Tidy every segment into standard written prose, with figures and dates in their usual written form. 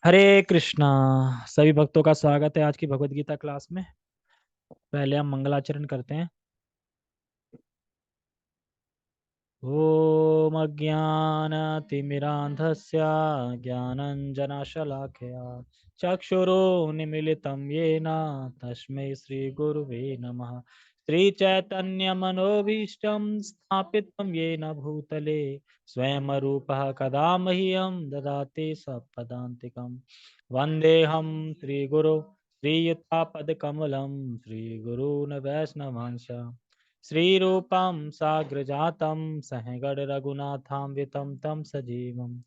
हरे कृष्णा। सभी भक्तों का स्वागत है आज की भगवत गीता क्लास में। पहले हम मंगलाचरण करते हैं। ओम अज्ञानतिमिरान्धस्य ज्ञानञ्जनशलाकया चक्षुरुन्मीलितं येन तस्मै श्रीगुरुवे नमः। श्रीचैतन्यमनोभीष्टं स्थापितं येन भूतले स्वयं रूपः कदा मह्यं ददाति सपदान्तिकं। वन्देऽहं श्रीगुरो श्रीयुतापदकमलं श्रीगुरून् वैष्णवांश श्रीरूपं साग्रजातं सहगण तं सजीवं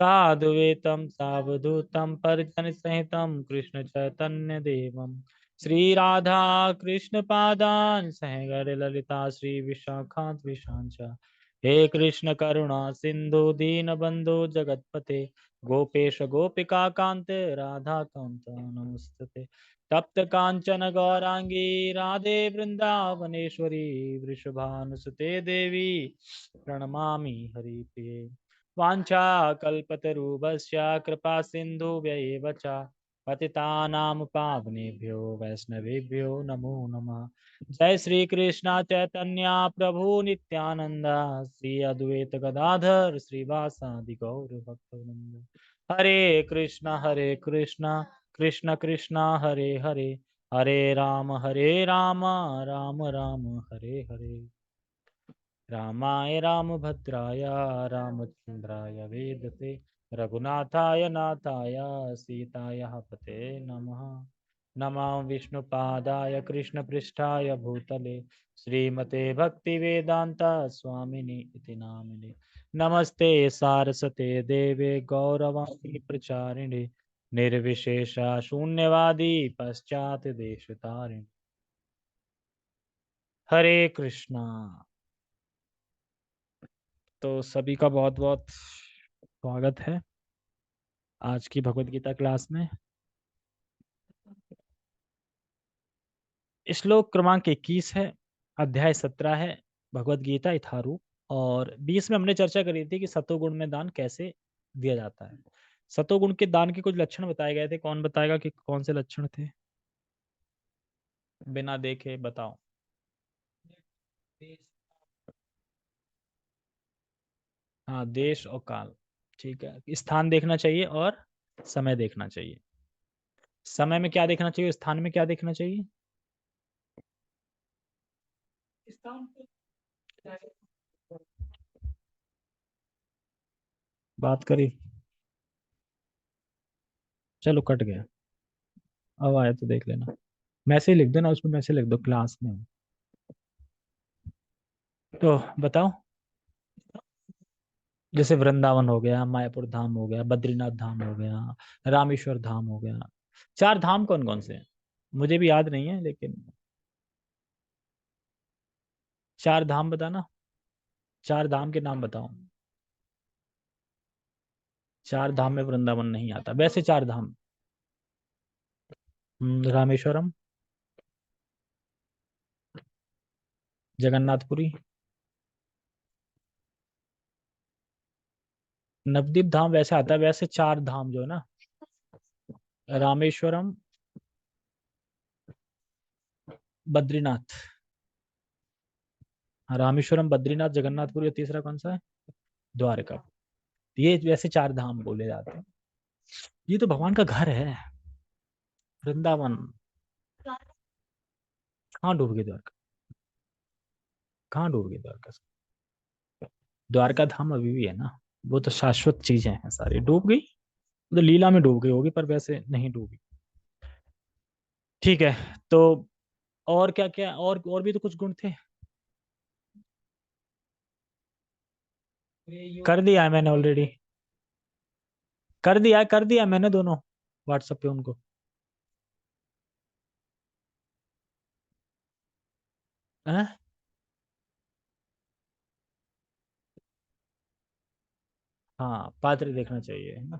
साद्वैतं सावधूतं परिजनसहितं कृष्णचैतन्यदेवं श्रीराधा कृष्णपादान् सहगण ललिता श्रीविशाखान्विशां च। हे कृष्ण करुणा सिंधु दीनबंधु जगतपते गोपेश गोपिका कांत राधा कांत नमस्ते। तप्त कांचन गौरांगी राधे वृंदावनेश्वरी वृषभानुसुते देवी प्रणमामि हरिप्रिये। वाञ्छाकल्पतरुभ्यश्च कृपा सिन्धुभ्यैव च पतितानां पावनेभ्यो वैष्णवेभ्यो नमो नमः। जय श्री कृष्ण चैतन्य प्रभु नित्यानंद श्री अद्वैत गदाधर श्रीवासादि गौर भक्तवृंद। हरे कृष्ण कृष्ण कृष्ण हरे हरे हरे राम राम राम हरे हरे। रामाय रामभद्राय रामचंद्राय वेदसे रघुनाथाय नाथाय सीताय पते नमः। नमः विष्णुपादाय कृष्णपृष्ठाय भूतले श्रीमते भक्तिवेदांता स्वामिनि इति नामिने। नमस्ते सारस्वते देवे गौरवाणी प्रचारिणे निर्विशेषा शून्यवादी पश्चात देशतारिणे। हरे कृष्णा। तो सभी का बहुत बहुत स्वागत है आज की भगवत गीता क्लास में। श्लोक क्रमांक 21 है, अध्याय 17 है, भगवत गीता यथारूप। और 20 में हमने चर्चा करी थी कि सतोगुण में दान कैसे दिया जाता है। सतोगुण के दान के कुछ लक्षण बताए गए थे। कौन बताएगा कि कौन से लक्षण थे? बिना देखे बताओ। हाँ, देश और काल। ठीक है, स्थान देखना चाहिए और समय देखना चाहिए। समय में क्या देखना चाहिए, स्थान में क्या देखना चाहिए? बात करी, चलो कट गया। अब आया तो देख लेना। मैसेज लिख देना, उसमें मैसेज लिख दो क्लास में। तो बताओ। जैसे वृंदावन हो गया, मायापुर धाम हो गया, बद्रीनाथ धाम हो गया, रामेश्वर धाम हो गया। चार धाम कौन कौन से हैं? मुझे भी याद नहीं है, लेकिन चार धाम बताना। चार धाम के नाम बताओ। चार धाम में वृंदावन नहीं आता वैसे। चार धाम, रामेश्वरम, जगन्नाथपुरी, नवदीप धाम वैसे आता है। वैसे चार धाम जो है ना, रामेश्वरम, बद्रीनाथ। हाँ, रामेश्वरम, बद्रीनाथ, जगन्नाथपुरी और तीसरा कौन सा है? द्वारका। ये वैसे चार धाम बोले जाते हैं। ये तो भगवान का घर है, वृंदावन। कहाँ डूब गई द्वारका? कहाँ डूब गई द्वारका? द्वारका धाम अभी भी है ना। वो तो शाश्वत चीजें हैं सारी। डूब गई वो तो लीला में डूब गई होगी, पर वैसे नहीं डूबी। ठीक है। तो और क्या क्या, और भी तो कुछ गुण थे। कर दिया है मैंने ऑलरेडी। कर दिया मैंने दोनों व्हाट्सएप पे उनको। हैं? हाँ, पात्र देखना चाहिए, है ना।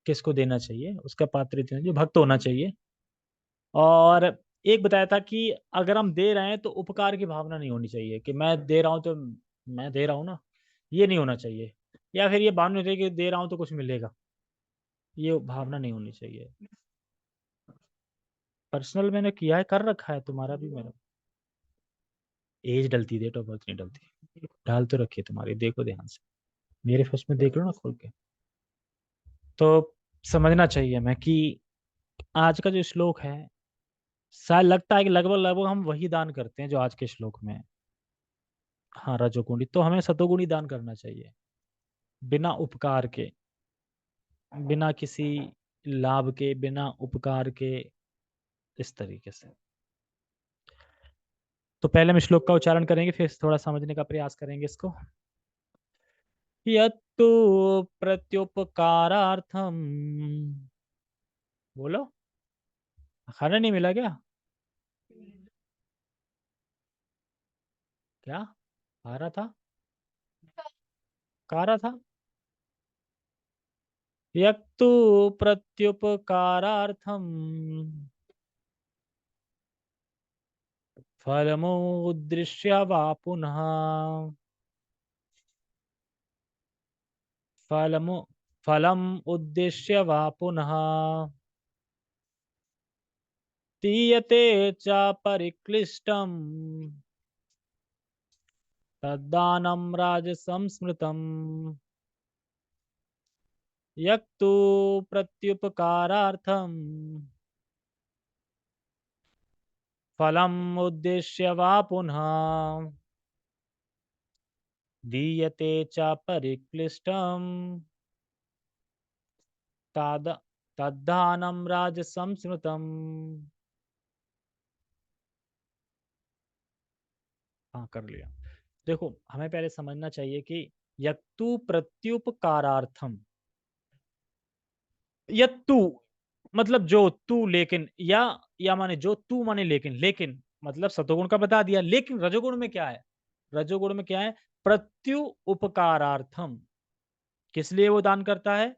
किसको देना चाहिए, उसका पात्र देना चाहिए, भक्त होना चाहिए। और एक बताया था कि अगर हम दे रहे हैं तो उपकार की भावना नहीं होनी चाहिए कि मैं दे रहा हूं तो मैं दे रहा हूं ना, ये नहीं होना चाहिए। या फिर ये भावना होनी चाहिए कि दे रहा हूं तो कुछ मिलेगा। ये भावना नहीं होनी चाहिए। पर्सनल मैंने किया है, कर रखा है, तुम्हारा भी मेरा। एज डलती, डेट ऑफ बर्थ नहीं डलती। डाल तो रखी है तुम्हारी, देखो ध्यान से, मेरे फेस में देख लो ना खोल के। तो समझना चाहिए मैं कि आज का जो श्लोक है, शायद लगता है कि लगभग लगभग हम वही दान करते हैं जो आज के श्लोक में है। हाँ, रजोगुणी, तो हमें सतोगुणी दान करना चाहिए, बिना उपकार के, बिना किसी लाभ के, बिना उपकार के, इस तरीके से। तो पहले हम श्लोक का उच्चारण करेंगे, फिर थोड़ा समझने का प्रयास करेंगे इसको। यत्तु प्रत्युपकारार्थम, बोलो, खाना नहीं मिला क्या? क्या आ रहा था, कह रहा था? यत्तु प्रत्युपकारार्थम फलमुद्दिश्य वा पुनः, फलमु फलम उद्देश्य वा पुनः तीयते च परिक्लिष्टम् तद्दानं राजसं स्मृतम्। यक्तु प्रत्युपकारार्थं फलम् उद्देश्य वा पुनः दीयते च परिक्लिष्टम् तद तद्दानं राजसं स्मृतम्। हाँ, कर लिया। देखो, हमें पहले समझना चाहिए कि यत्तु प्रत्युपकारार्थम, यत्तु मतलब जो, तू लेकिन, या माने जो, तू माने लेकिन, लेकिन मतलब सतोगुण का बता दिया, लेकिन रजोगुण में क्या है? रजोगुण में क्या है? प्रत्यु उपकारार्थम। किस लिए वो दान करता है?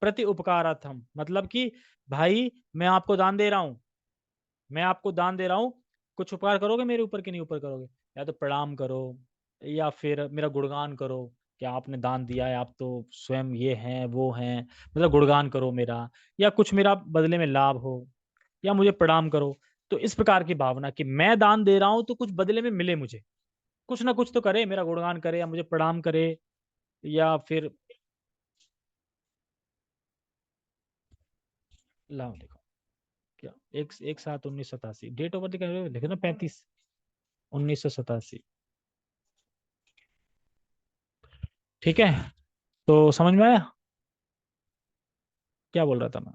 प्रति उपकारार्थम, मतलब कि भाई मैं आपको दान दे रहा हूं, मैं आपको दान दे रहा हूं, कुछ उपकार करोगे मेरे ऊपर कि नहीं ऊपर करोगे? या तो प्रणाम करो, या फिर मेरा गुणगान करो, कि आपने दान दिया है, आप तो स्वयं ये हैं वो हैं, मतलब गुणगान करो मेरा, या कुछ मेरा बदले में लाभ हो, या मुझे प्रणाम करो। तो इस प्रकार की भावना कि मैं दान दे रहा हूं तो कुछ बदले में मिले मुझे, कुछ ना कुछ तो करे, मेरा गुणगान करे या मुझे प्रणाम करे, या फिर लाओ देखो, क्या, एक एक सात 1987, डेट ऑफ बर्थ लिखे ना 35/1987। ठीक है, तो समझ में आया क्या बोल रहा था मैं?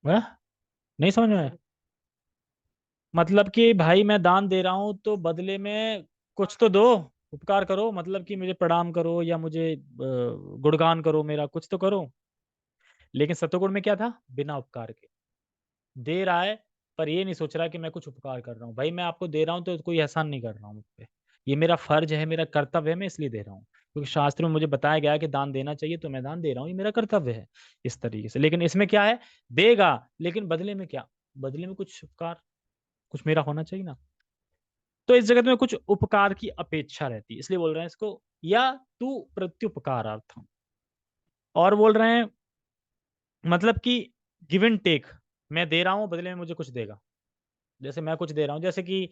वह नहीं समझ में आया? मतलब कि भाई मैं दान दे रहा हूं तो बदले में कुछ तो दो, उपकार करो, मतलब कि मुझे प्रणाम करो या मुझे गुणगान करो, मेरा कुछ तो करो। लेकिन सतोगुण में क्या था? बिना उपकार के दे रहा है, पर ये नहीं सोच रहा कि मैं कुछ उपकार कर रहा हूँ। भाई मैं आपको दे रहा हूँ तो कोई एहसान नहीं कर रहा हूँ मुझ पे, ये मेरा फर्ज है, मेरा कर्तव्य है, मैं इसलिए दे रहा हूँ, क्योंकि शास्त्र में मुझे बताया गया है कि दान देना चाहिए, तो मैं दान दे रहा हूँ, ये मेरा कर्तव्य है, इस तरीके से। लेकिन इसमें क्या है? देगा, लेकिन बदले में क्या? बदले में कुछ उपकार, कुछ मेरा होना चाहिए ना। तो इस जगत में कुछ उपकार की अपेक्षा रहती है, इसलिए बोल रहे हैं इसको, या तू प्रत्युपकारार्थम। और बोल रहे हैं मतलब कि गिव एंड टेक, मैं दे रहा हूं बदले में मुझे कुछ देगा। जैसे मैं कुछ दे रहा हूँ, जैसे कि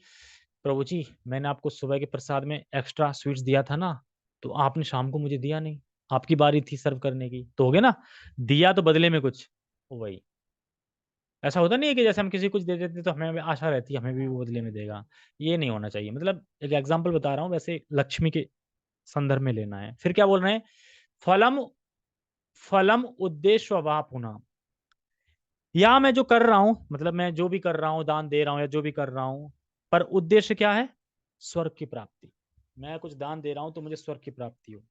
प्रभु जी, मैंने आपको सुबह के प्रसाद में एक्स्ट्रा स्वीट्स दिया था ना, तो आपने शाम को मुझे दिया नहीं, आपकी बारी थी सर्व करने की, तो हो गया ना, दिया तो बदले में कुछ, वही। ऐसा होता नहीं है कि जैसे हम किसी को कुछ दे देते तो हमें आशा रहती है हमें भी वो बदले में देगा। ये नहीं होना चाहिए, मतलब एक एग्जांपल बता रहा हूँ, वैसे लक्ष्मी के संदर्भ में लेना है। फिर क्या बोल रहे हैं? फलम फलम उद्देश्य वा पुनः, या मैं जो कर रहा हूं, मतलब मैं जो भी कर रहा हूं, दान दे रहा हूं या जो भी कर रहा हूं, पर उद्देश्य क्या है? स्वर्ग की प्राप्ति। मैं कुछ दान दे रहा हूं तो मुझे स्वर्ग की प्राप्ति हो,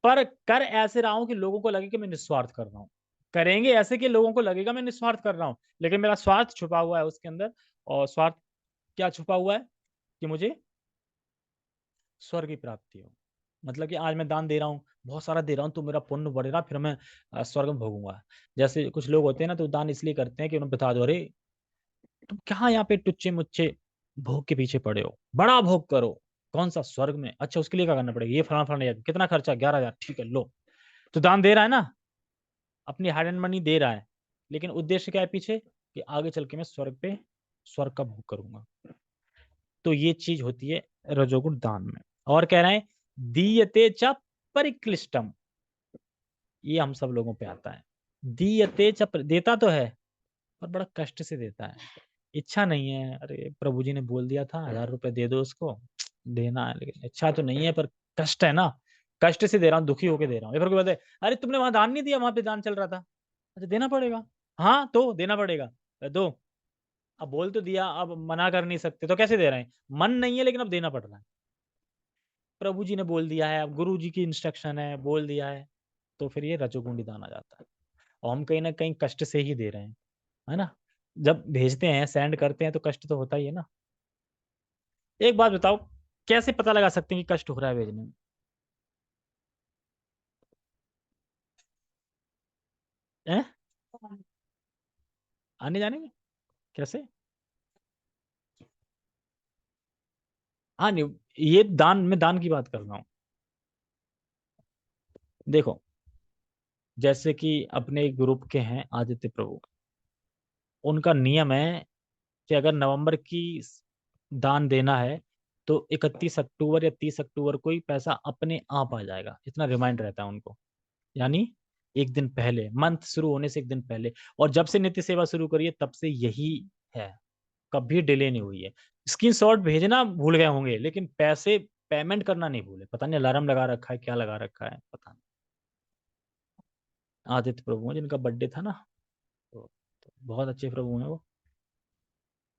पर कर ऐसे रहा हूं कि लोगों को लगे कि मैं निस्वार्थ कर रहा हूं। करेंगे ऐसे कि लोगों को लगेगा मैं निस्वार्थ कर रहा हूं, लेकिन मेरा स्वार्थ छुपा हुआ है उसके अंदर। और स्वार्थ क्या छुपा हुआ है? कि मुझे स्वर्ग की प्राप्ति हो। मतलब कि आज मैं दान दे रहा हूँ, बहुत सारा दे रहा हूँ, तो मेरा पुण्य बढ़ेगा, फिर मैं स्वर्ग में भोगूंगा। जैसे कुछ लोग होते हैं ना, तो दान इसलिए करते हैं कि उन्हें बता दो, अरे तुम क्या यहाँ पे टुच्चे मुच्चे भोग के पीछे पड़े हो, बड़ा भोग करो, कौन सा स्वर्ग में? अच्छा, उसके लिए क्या करना पड़ेगा? ये फलाना फलाना, कितना खर्चा? 11,000, ठीक है लो। तो दान दे रहा है ना, अपनी हार्ड एंड मनी दे रहा है, लेकिन उद्देश्य क्या है पीछे, कि आगे चल के मैं स्वर्ग का भोग करूंगा। तो ये चीज होती है रजोगुण दान में। और कह रहे हैं दीयते च परिक्लिष्टम, ये हम सब लोगों पे आता है। दीयते च देता तो है, पर बड़ा कष्ट से देता है। इच्छा नहीं है, अरे प्रभु जी ने बोल दिया था 1000 रुपए दे दो उसको, देना है, लेकिन इच्छा तो नहीं है, पर कष्ट है ना, कष्ट से दे रहा हूँ, दुखी होके दे रहा हूँ। फिर कोई बताए अरे तुमने वहां दान नहीं दिया, वहां पे दान चल रहा था, अच्छा देना पड़ेगा, हाँ तो देना पड़ेगा, दो। अब बोल तो दिया, अब मना कर नहीं सकते, तो कैसे दे रहे हैं, मन नहीं है लेकिन अब देना पड़ रहा है। प्रभु जी ने बोल दिया है, अब गुरु जी की इंस्ट्रक्शन है, बोल दिया है, तो फिर ये रजोगुणी दान आ जाता है। और हम कहीं ना कहीं कष्ट से ही दे रहे हैं, है ना। जब भेजते हैं, सेंड करते हैं, तो कष्ट तो होता ही है ना। एक बात बताओ, कैसे पता लगा सकते हैं कि कष्ट हो रहा है भेजने में? हैं? आने जाने में? कैसे? हाँ नहीं, ये दान, मैं दान की बात कर रहा हूँ। देखो, जैसे कि अपने ग्रुप के हैं आदित्य प्रभु, उनका नियम है कि अगर नवंबर की दान देना है, तो 31 अक्टूबर या 30 अक्टूबर को ही पैसा अपने आप आ जाएगा, इतना रिमाइंड रहता है उनको। यानी एक दिन पहले, मंथ शुरू होने से एक दिन पहले। और जब से नित्य सेवा शुरू करी है तब से यही है, कभी डिले नहीं हुई है। स्क्रीनशॉट भेजना भूल गए होंगे, लेकिन पैसे पेमेंट करना नहीं भूले। पता नहीं अलार्म लगा रखा है, क्या लगा रखा है, पता नहीं। आदित्य प्रभु हैं, जिनका बर्थडे था ना, तो बहुत अच्छे प्रभु हैं वो।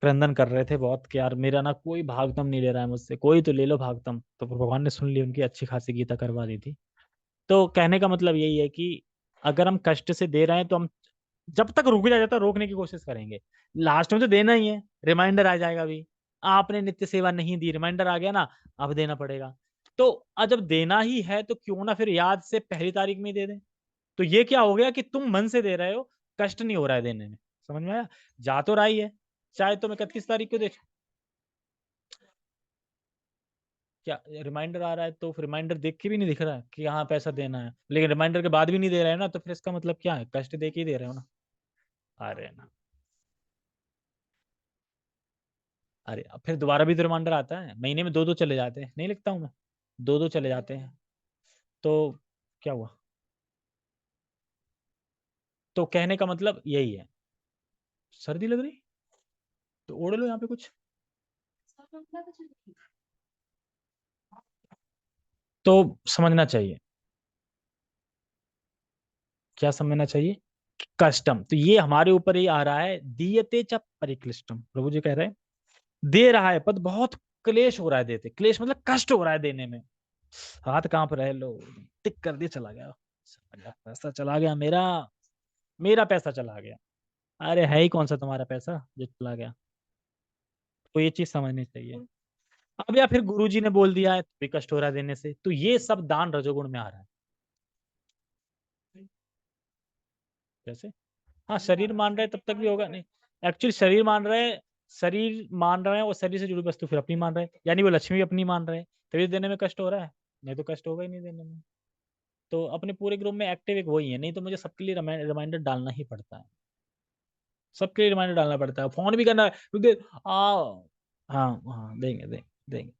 क्रंदन कर रहे थे बहुत कि यार मेरा ना कोई भागतम नहीं ले रहा है मुझसे, कोई तो ले लो भागतम। तो फिर भगवान ने सुन ली उनकी, अच्छी खासी गीता करवा दी थी। तो कहने का मतलब यही है कि अगर हम कष्ट से दे रहे हैं, तो हम जब तक रुक जाता रोकने की कोशिश करेंगे, लास्ट में तो देना ही है, रिमाइंडर आ जाएगा अभी। आपने नित्य सेवा नहीं दी, रिमाइंडर आ गया ना, अब देना पड़ेगा। तो जब देना ही है, तो क्यों ना फिर याद से पहली तारीख में ही दे दें। तो ये क्या हो गया कि तुम मन से दे रहे हो, कष्ट नहीं हो रहा है देने में। समझ में आया? जा तो रहा ही है, चाहे तुम 31 तारीख को देख, क्या रिमाइंडर आ रहा है, तो रिमाइंडर देख के भी नहीं दिख रहा है कि हाँ पैसा देना है, लेकिन रिमाइंडर के बाद भी नहीं दे रहे हैं ना, तो फिर इसका मतलब क्या है, कष्ट दे के ही दे रहे हो ना। अरे ना, अरे अब फिर दोबारा भी तो रिमाइंडर आता है, महीने में दो दो चले जाते हैं, नहीं लिखता हूँ मैं, दो दो चले जाते हैं। तो क्या हुआ? तो कहने का मतलब यही है। सर्दी लग रही, तो ओढ़ लो यहाँ पे कुछ। तो समझना चाहिए, क्या समझना चाहिए, कस्टम। तो ये हमारे ऊपर ही आ रहा है, दीयते च परिक्लिष्टम, प्रभु जी कह रहे हैं दे रहा है, पर बहुत क्लेश हो रहा है देते, क्लेश मतलब कष्ट हो रहा है देने में, हाथ कांप रहे, लो टिक कर दिया, चला गया, पैसा चला गया मेरा, मेरा पैसा चला गया। अरे है ही कौन सा तुम्हारा पैसा जो चला गया? तो ये चीज समझनी चाहिए। अब या फिर गुरुजी ने बोल दिया है तो भी कष्ट हो रहा है देने से, तो ये सब दान रजोगुण में आ रहा है। कैसे? हाँ, शरीर मान रहे तब तक भी होगा नहीं, एक्चुअली शरीर मान रहे हैं, शरीर मान रहे हैं, और शरीर से जुड़ी वस्तु फिर अपनी मान रहे हैं, यानी वो लक्ष्मी भी अपनी मान रहे हैं, तभी देने में कष्ट हो रहा है, नहीं तो कष्ट होगा ही नहीं देने में। तो अपने पूरे ग्रुप में एक्टिव एक वही है, नहीं तो मुझे सबके लिए रिमाइंडर डालना ही पड़ता है, सबके लिए रिमाइंडर डालना पड़ता है, फोन भी करना है क्योंकि आओ, हाँ हाँ देंगे देंगे देंगे।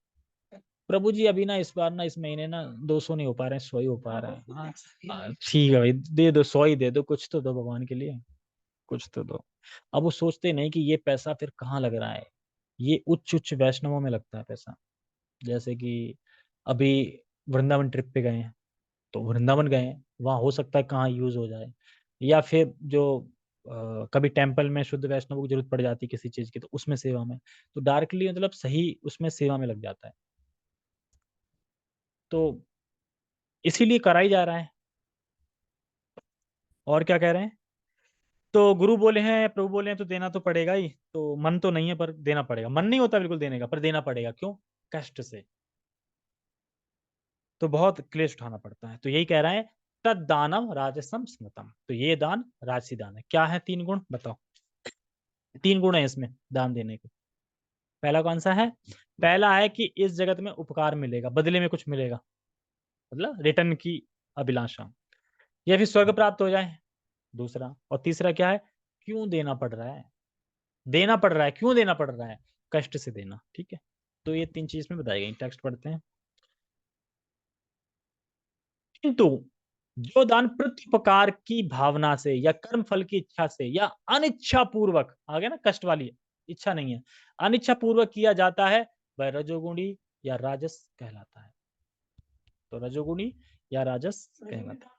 प्रभु जी अभी ना इस बार ना, इस महीने ना 200 नहीं हो पा रहे हैं, 100 ही हो पा रहे हैं। हाँ, ठीक है भाई, दे दो 100 ही दे दो, कुछ तो दो भगवान के लिए, कुछ तो दो। अब वो सोचते नहीं कि ये पैसा फिर कहाँ लग रहा है, ये उच्च उच्च वैष्णवों में लगता है पैसा। जैसे कि अभी वृंदावन ट्रिप पे गए हैं, तो वृंदावन गए हैं, वहाँ हो सकता है कहाँ यूज हो जाए, या फिर जो कभी टेम्पल में शुद्ध वैष्णव को जरूरत पड़ जाती है किसी चीज की, तो उसमें सेवा में, तो डायरेक्टली मतलब सही उसमें सेवा में लग जाता है। तो इसीलिए कराई जा रहा है। और क्या कह रहे हैं? तो गुरु बोले हैं, प्रभु बोले हैं, तो देना तो पड़ेगा ही, तो मन तो नहीं है पर देना पड़ेगा, मन नहीं होता बिल्कुल देने का, पर देना पड़ेगा, क्यों? कष्ट से। तो बहुत क्लेश उठाना पड़ता है, तो यही कह रहा है, तद दानम राजसम स्मृतम, तो ये दान राजसी दान है। क्या है 3 गुण बताओ? 3 गुण है इसमें दान देने के। पहला कौन सा है? पहला है कि इस जगत में उपकार मिलेगा, बदले में कुछ मिलेगा, मतलब रिटर्न की अभिलाषा, या फिर स्वर्ग प्राप्त हो जाए, दूसरा। और तीसरा क्या है, क्यों देना पड़ रहा है, देना पड़ रहा है, क्यों देना पड़ रहा है, कष्ट से देना। ठीक है, तो ये तीन चीज में बताई गई। टेक्स्ट पढ़ते हैं। किंतु जो दान प्रत्युपकार की भावना से या कर्म फल की इच्छा से या अनिच्छा पूर्वक, आ गया ना कष्ट वाली, इच्छा नहीं है, अनिच्छा पूर्वक किया जाता है, वह रजोगुणी या राजस कहलाता है। तो रजोगुणी या राजस कहलाता है।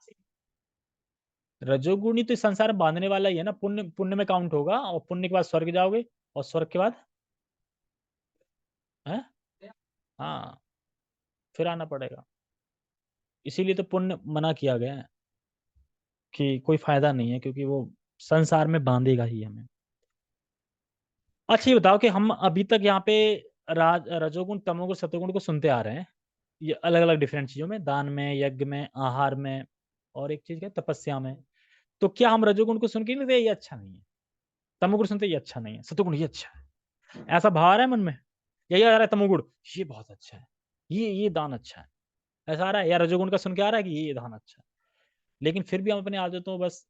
रजोगुणी तो इस संसार में बांधने वाला ही है ना, पुण्य पुण्य में काउंट होगा, और पुण्य के बाद स्वर्ग जाओगे, और स्वर्ग के बाद है, हाँ, फिर आना पड़ेगा। इसीलिए तो पुण्य मना किया गया है, कि कोई फायदा नहीं है, क्योंकि वो संसार में बांधेगा ही हमें। अच्छा ये बताओ कि हम अभी तक यहाँ पे रजोगुण तमोगुण सतोगुण को सुनते आ रहे हैं, ये अलग अलग डिफरेंट चीजों में, दान में, यज्ञ में, आहार में, और एक चीज क्या, तपस्या में। तो क्या हम रजोगुण को सुन के नहीं रहे ये अच्छा नहीं है, तमोगुण सुनते ये अच्छा नहीं है, सतोगुण ये अच्छा है, ऐसा भाव आ रहा है मन में, यही आ रहा है तमोगुण ये बहुत अच्छा है, ये दान अच्छा है, ऐसा आ रहा है, या रजोगुण का सुन के आ रहा है कि ये दान अच्छा है। लेकिन फिर भी हम अपने आदतों बस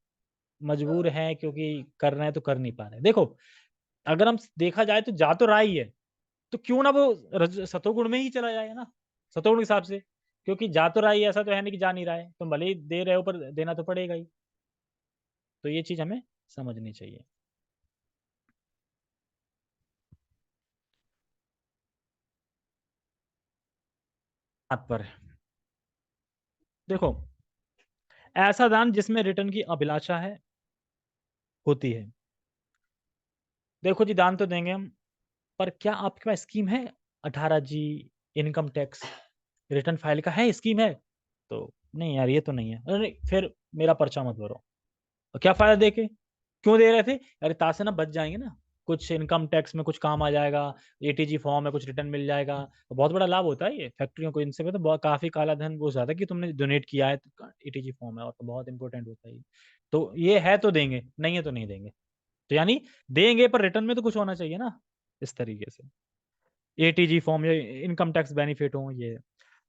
मजबूर हैं, क्योंकि कर रहे हैं तो कर नहीं पा रहे। देखो, अगर हम देखा जाए तो जा तो रहा ही है, तो क्यों ना वो सतोगुण में ही चला जाए ना, सतोगुण के हिसाब से, क्योंकि जा तो रहा ही है, ऐसा तो है नहीं कि जा नहीं रहा है, तुम भले ही दे रहे हो पर देना तो पड़ेगा ही। तो ये चीज हमें समझनी चाहिए। हाथ पर देखो, ऐसा दान जिसमें रिटर्न की अभिलाषा है, होती है। देखो जी, दान तो देंगे हम, पर क्या आपके पास स्कीम है, 18G, income tax, return file का है, स्कीम है? तो नहीं यार, ये तो नहीं है, अरे फिर मेरा पर्चा मत भरो। और क्या फायदा दे के, क्यों दे रहे थे? अरे तासे ना बच जाएंगे ना, कुछ इनकम टैक्स में कुछ काम आ जाएगा, एटीजी फॉर्म में कुछ रिटर्न मिल जाएगा, तो बहुत बड़ा लाभ होता है ये फैक्ट्रियों को, इनसे तो बहुत काफी काला धन वो जाता है, कि तुमने डोनेट किया है, तो एटीजी फॉर्म है, और तो बहुत इंपॉर्टेंट होता है ये। तो ये है तो देंगे, नहीं है तो नहीं देंगे। तो यानी देंगे पर रिटर्न में तो कुछ होना चाहिए ना, इस तरीके से, एटीजी फॉर्म या इनकम टैक्स बेनिफिट हो ये।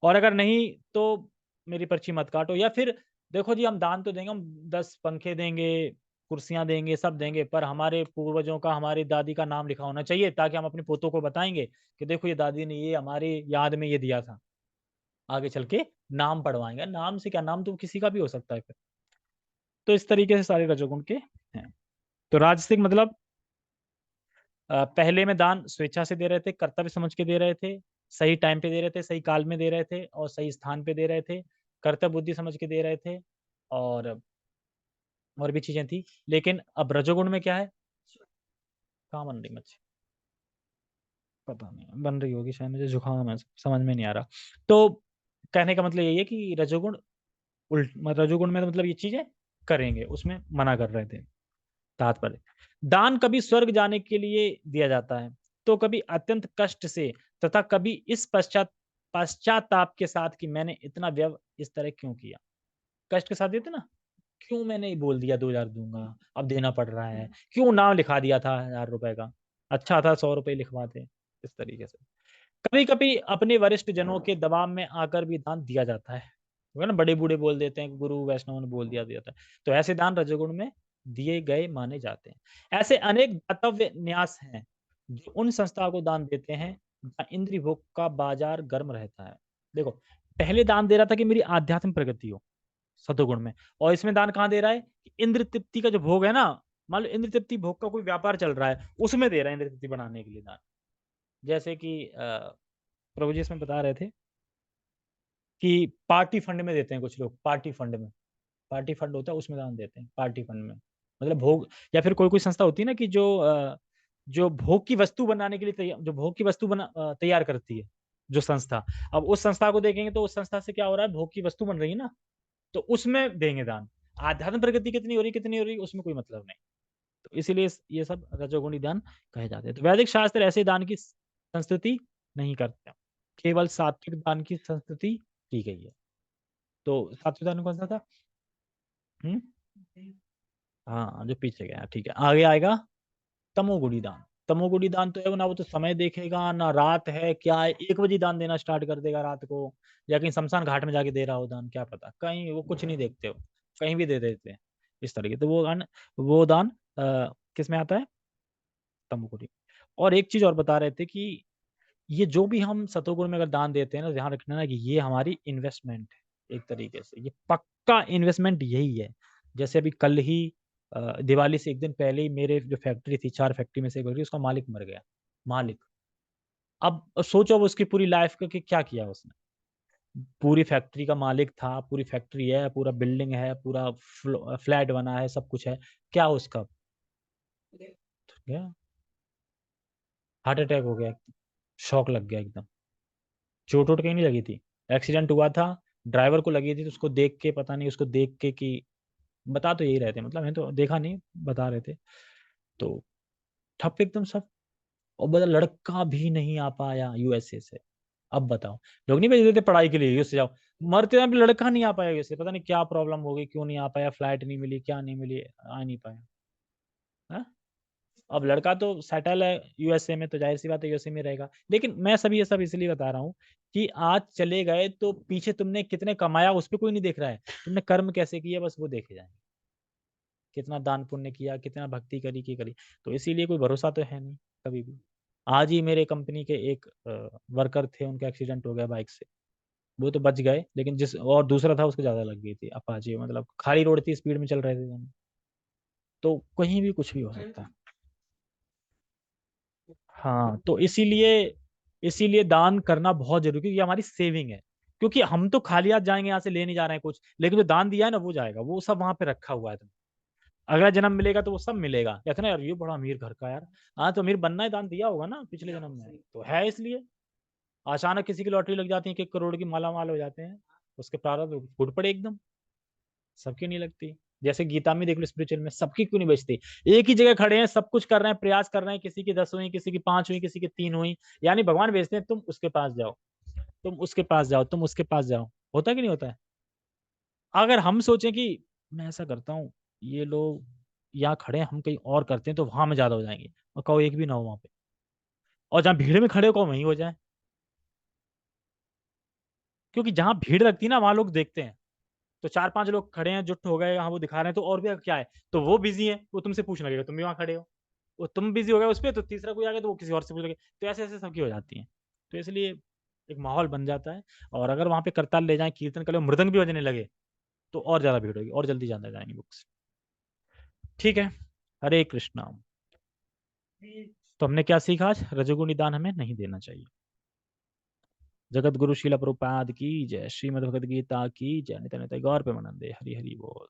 और अगर नहीं तो मेरी पर्ची मत काटो, या फिर देखो जी, हम दान तो देंगे, हम 10 पंखे देंगे, कुर्सियां देंगे, सब देंगे, पर हमारे पूर्वजों का, हमारी दादी का नाम लिखा होना चाहिए, ताकि हम अपने पोतों को बताएंगे कि देखो ये दादी ने ये हमारी याद में ये दिया था। आगे चल के नाम पढ़वाएंगे, नाम से क्या, नाम तो किसी का भी हो सकता है फिर। तो इस तरीके से सारे रजोगुण के हैं। तो राजसिक मतलब पहले में दान स्वेच्छा से दे रहे थे, कर्तव्य समझ के दे रहे थे, सही टाइम पे दे रहे थे, सही काल में दे रहे थे, और सही स्थान पे दे रहे थे, कर्तव्य बुद्धि समझ के दे रहे थे, और भी चीजें थी। लेकिन अब रजोगुण में क्या है, कहाँ बन रही मच्छी, पता नहीं, बन रही होगी शायद, मुझे जुकाम है, समझ में नहीं आ रहा। तो कहने का मतलब यही है कि रजोगुण उल्ट, रजोगुण में तो मतलब ये चीजें करेंगे, उसमें मना कर रहे थे। तात्पर्य, दान कभी स्वर्ग जाने के लिए दिया जाता है, तो कभी अत्यंत कष्ट से, तथा कभी इस पश्चाताप के साथ कि मैंने इतना व्यय इस तरह क्यों किया। कष्ट के साथ देते ना, क्यों मैंने बोल दिया 2,000 दूंगा, अब देना पड़ रहा है, क्यों नाम लिखा दिया था 1,000 रुपए का, अच्छा था 100 रुपए लिखवाते, इस तरीके से। कभी कभी अपने वरिष्ठ जनों के दबाव में आकर भी दान दिया जाता है, वो ना बड़े बूढ़े बोल देते हैं, गुरु वैष्णव ने बोल दिया दिया था, तो ऐसे दान रजोगुण में दिए गए माने जाते हैं। ऐसे अनेक दातव्य न्यास हैं जो उन संस्थाओं को दान देते हैं जहाँ इंद्रिय भोग का बाजार गर्म रहता है। देखो, पहले दान दे रहा था कि मेरी आध्यात्मिक प्रगति हो, सतोगुण में, और इसमें दान कहाँ दे रहा है कि इंद्र तृप्ति का जो भोग है ना, मान लो इंद्र तृप्ति भोग का कोई व्यापार चल रहा है, उसमें दे रहा है इंद्र तृप्ति बनाने के लिए दान। जैसे कि प्रभु जी इसमें बता रहे थे कि पार्टी फंड में देते हैं कुछ लोग, पार्टी फंड में, पार्टी फंड होता है उसमें दान देते हैं, पार्टी फंड में, मतलब भोग, या फिर कोई कोई संस्था होती है ना कि जो भोग की वस्तु बनाने के लिए तैयार, जो भोग की वस्तु तैयार करती है जो संस्था, अब उस संस्था को देखेंगे तो उस संस्था से क्या हो रहा है, भोग की वस्तु बन रही है ना, तो उसमें देंगे दान। आध्यात्म प्रगति कितनी हो रही, कितनी हो रही, उसमें कोई मतलब नहीं। तो इसीलिए ये सब रजोगुणी दान कहे जाते हैं। तो वैदिक शास्त्र ऐसे दान की संस्तुति नहीं करते, केवल सात्विक दान की संस्तुति की गई है। तो सात्विक दान कौन सा था? हम्म, हाँ जो पीछे गया, ठीक है, आगे आएगा तमोगुणी दान। तमोगुणी दान तो है वो ना, वो तो समय देखेगा ना, रात है क्या है, 1 बजे दान देना स्टार्ट कर देगा रात को, या कहीं शमशान घाट में जाके दे रहा हो दान, क्या पता, कहीं वो कुछ नहीं देखते हो, कहीं भी दे देते हैं। इस तरीके। तो वो दान किस में आता है? तमोगुणी। और एक चीज और बता रहे थे कि ये जो भी हम सतोगुण में अगर दान देते हैं ना, ध्यान रखना ना कि ये हमारी इन्वेस्टमेंट है एक तरीके से, ये पक्का इन्वेस्टमेंट यही है। जैसे अभी कल ही दिवाली से एक दिन पहले ही मेरे जो फैक्ट्री थी, 4 फैक्ट्री में से एक फैक्ट्री, उसका मालिक मर गया। मालिक। अब सोचो अब उसकी पूरी लाइफ का कि क्या किया उसने। पूरी फैक्ट्री का मालिक था, पूरी फैक्ट्री है, पूरा बिल्डिंग है, पूरा फ्लैट बना है, सब कुछ है। क्या उसका गया? हार्ट अटैक हो गया, शॉक लग गया एकदम। चोट वोट कहीं नहीं लगी थी, एक्सीडेंट हुआ था। ड्राइवर को लगी थी, तो उसको देख के पता नहीं, उसको देख के कि बता तो यही रहे थे, मतलब मैंने तो देखा नहीं, बता रहे थे। तो ठप एकदम सब। और बता लड़का भी नहीं आ पाया यूएसए से। अब बताओ, लोग नहीं भेज देते पढ़ाई के लिए यूएसए जाओ, मरते हैं, अभी लड़का नहीं आ पाया यूएसए, पता नहीं क्या प्रॉब्लम हो गई, क्यों नहीं आ पाया, फ्लाइट नहीं मिली, क्या नहीं मिली, आ नहीं पाया। हाँ? अब लड़का तो सेटल है यूएसए में, तो जाहिर सी बात है यूएसए में रहेगा। लेकिन मैं सभी ये सब इसलिए बता रहा हूँ कि आज चले गए तो पीछे तुमने कितने कमाया उस पर कोई नहीं देख रहा है, तुमने कर्म कैसे किए बस वो देखे जाएंगे। कितना दान पुण्य किया, कितना भक्ति करी की करी। तो इसीलिए कोई भरोसा तो है नहीं कभी भी। आज ही मेरे कंपनी के एक वर्कर थे, उनका एक्सीडेंट हो गया बाइक से। वो तो बच गए, लेकिन जिस और दूसरा था उसको ज्यादा लग गई थी अपाची, मतलब खाली रोड थी, स्पीड में चल रहे थे दोनों। तो कहीं भी कुछ भी हो सकता है। हाँ, तो इसीलिए इसीलिए दान करना बहुत जरूरी है, क्योंकि ये हमारी सेविंग है। क्योंकि हम तो खाली हाथ जाएंगे यहाँ से, ले नहीं जा रहे हैं कुछ, लेकिन जो दान दिया है ना वो जाएगा, वो सब वहां पे रखा हुआ है। अगला जन्म मिलेगा तो वो सब मिलेगा, कहते ना यार ये बड़ा अमीर घर का यार। हाँ, तो अमीर बनना है, दान दिया होगा ना पिछले जन्म में, तो है इसलिए। अचानक किसी की लॉटरी लग जाती है कि 1 करोड़ की माला माल हो जाते हैं, उसके प्रारब्ध फूट पड़े एकदम। सबकी नहीं लगती। जैसे गीता में देख लो, स्पिरिचुअल में सबकी क्यों नहीं बचती। एक ही जगह खड़े हैं, सब कुछ कर रहे हैं, प्रयास कर रहे हैं, किसी की 10 हुई, किसी की 5 हुई, किसी की 3 हुई। यानी भगवान भेजते हैं, तुम उसके पास जाओ, तुम उसके पास जाओ, तुम उसके पास जाओ। होता है कि नहीं होता है? अगर हम सोचें कि मैं ऐसा करता हूँ, ये लोग यहाँ खड़े हैं, हम कहीं और करते हैं तो वहां में ज्यादा हो जाएंगे, और कहो एक भी ना हो वहां पे, और जहाँ भीड़ में खड़े हो कहो वहीं हो जाए। क्योंकि जहां भीड़ लगती है ना, वहां लोग देखते हैं। तो 4-5 लोग खड़े हैं, जुट हो गए, हाँ वो दिखा रहे हैं, तो और भी क्या है, तो वो बिजी है, वो तुमसे पूछने लगेगा, तुम भी वहां खड़े हो। वो तुम बिजी हो गए उस पर, तो तीसरा कोई आ गया तो वो किसी और से पूछ लगे। तो ऐसे ऐसे सबकी हो जाती है। तो इसलिए एक माहौल बन जाता है। और अगर वहां पे करताल ले जाए, कीर्तन करे, मृदंग भी बजने लगे, तो और ज्यादा भीड़ होगी, और जल्दी जाना जाएंगे बुक्स। ठीक है। हरे कृष्णा। तो हमने क्या सीखा आज? रजोगुणी दान हमें नहीं देना चाहिए। जगत गुरु शिला प्रभुपाद की जय, श्रीमद् भगवद गीता की जय, नित्यानंद गौर पे मनंदे, हरि हरि बोल।